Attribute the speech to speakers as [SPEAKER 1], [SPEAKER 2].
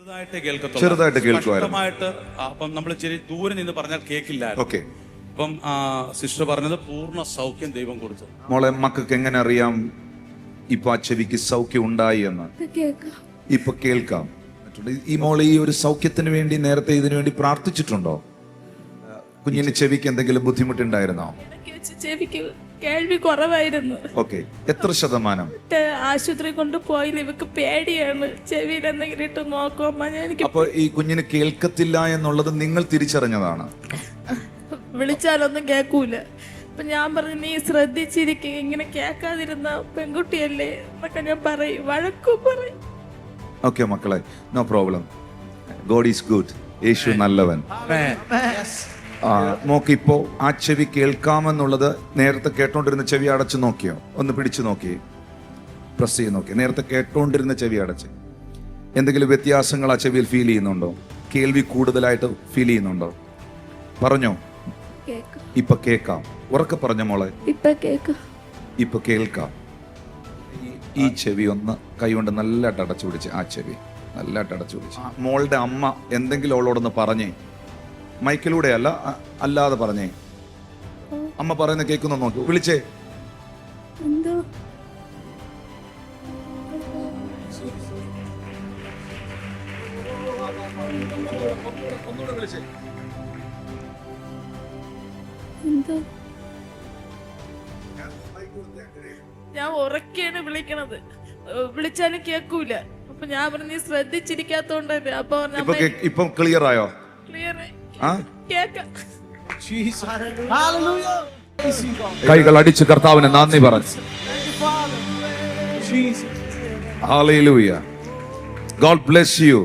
[SPEAKER 1] ചെറുതായിട്ട് കേൾക്കുമായിരുന്നു.
[SPEAKER 2] അപ്പം നമ്മൾ ഇച്ചിരി ദൂരെ നിന്ന് പറഞ്ഞാൽ കേൾക്കില്ലായിരുന്നു.
[SPEAKER 1] ഓക്കെ.
[SPEAKER 2] അപ്പം സിസ്റ്റർ പറഞ്ഞത് പൂർണ്ണ സൗഖ്യം ദൈവം കൊടുത്തു.
[SPEAKER 1] മോളെ, മക്കൾക്ക് എങ്ങനെ അറിയാം ഇപ്പൊ ആ ചെവിക്ക് സൗഖ്യം ഉണ്ടായി എന്ന്? ഇപ്പൊ കേൾക്കാം. ഈ മോളെ ഈ ഒരു സൗഖ്യത്തിന് വേണ്ടി നേരത്തെ ഇതിനു വേണ്ടി പ്രാർത്ഥിച്ചിട്ടുണ്ടോ? കുഞ്ഞിന് ചെവിക്ക് എന്തെങ്കിലും ബുദ്ധിമുട്ടുണ്ടായിരുന്നോ?
[SPEAKER 3] ചെവിക്ക് കേൾവി കുറവായിരുന്നു.
[SPEAKER 1] ഓക്കെ. എത്ര ശതമാനം?
[SPEAKER 3] ആശുപത്രി കൊണ്ടുപോയില്ല. ഇവക്ക് പേടിയാണ് ചെവിയിൽ എന്തെങ്കിലും ഇട്ട് നോക്കുമ്പോ.
[SPEAKER 1] അപ്പൊ ഈ കുഞ്ഞിന് കേൾക്കത്തില്ല എന്നുള്ളത് നിങ്ങൾ തിരിച്ചറിഞ്ഞതാണ്?
[SPEAKER 3] വിളിച്ചാലൊന്നും കേൾക്കൂല. അപ്പൊ ഞാൻ പറഞ്ഞു, നീ ശ്രദ്ധിച്ചിരിക്കുക, ഇങ്ങനെ കേൾക്കാതിരുന്ന പെൺകുട്ടിയല്ലേ എന്നൊക്കെ ഞാൻ പറയും, വഴക്കും പറയും.
[SPEAKER 1] ഓക്കെ മക്കളെ, no problem. God is good. യേശു നല്ലവൻ. നോക്കിപ്പോ ആ ചെവി കേൾക്കാമെന്നുള്ളത് നേരത്തെ കേട്ടോണ്ടിരുന്ന ചെവി അടച്ചു നോക്കിയോ? ഒന്ന് പിടിച്ചു നോക്കി, പ്രസ് ചെയ്ത് നോക്കി. നേരത്തെ കേട്ടോണ്ടിരുന്ന ചെവി അടച്ച് എന്തെങ്കിലും വ്യത്യാസങ്ങൾ ആ ചെവിയിൽ ഫീൽ ചെയ്യുന്നുണ്ടോ? കേൾവി കൂടുതലായിട്ട് ഫീൽ ചെയ്യുന്നുണ്ടോ? പറഞ്ഞോ. ഇപ്പൊ കേൾക്കാം. ഉറക്കെ പറഞ്ഞ മോളെ. ഇപ്പൊ കേൾക്കാം. ഈ ചെവി ഒന്ന് കൈകൊണ്ട് നല്ലതായിട്ട് അടച്ചു പിടിച്ച്, ആ ചെവി നല്ലതായിട്ട് അടച്ചു പിടിച്ച്. മോളുടെ അമ്മ എന്തെങ്കിലും അവളോടൊന്ന് പറഞ്ഞേ, മൈക്കിലൂടെ അല്ല, അല്ലാതെ പറഞ്ഞേ. അമ്മ പറയുന്ന കേൾക്കുന്ന നോക്കി, വിളിച്ചേ. ഒന്നുകൂടെ വിളിച്ചേ.
[SPEAKER 3] ഞാൻ ഉറക്കെയാണ് വിളിക്കണത്, വിളിച്ചാലും കേൾക്കൂല. അപ്പൊ ഞാൻ പറഞ്ഞു, നീ ശ്രദ്ധിച്ചിരിക്കാത്തോണ്ടല്ലേ. അപ്പൊ
[SPEAKER 1] ഇപ്പൊ ക്ലിയർ ആയോ?
[SPEAKER 3] ക്ലിയർ.
[SPEAKER 1] കൈകൾ അടിച്ച് കർത്താവിന് നന്ദി പറഞ്ഞു. ഹല്ലേലൂയ. God bless you.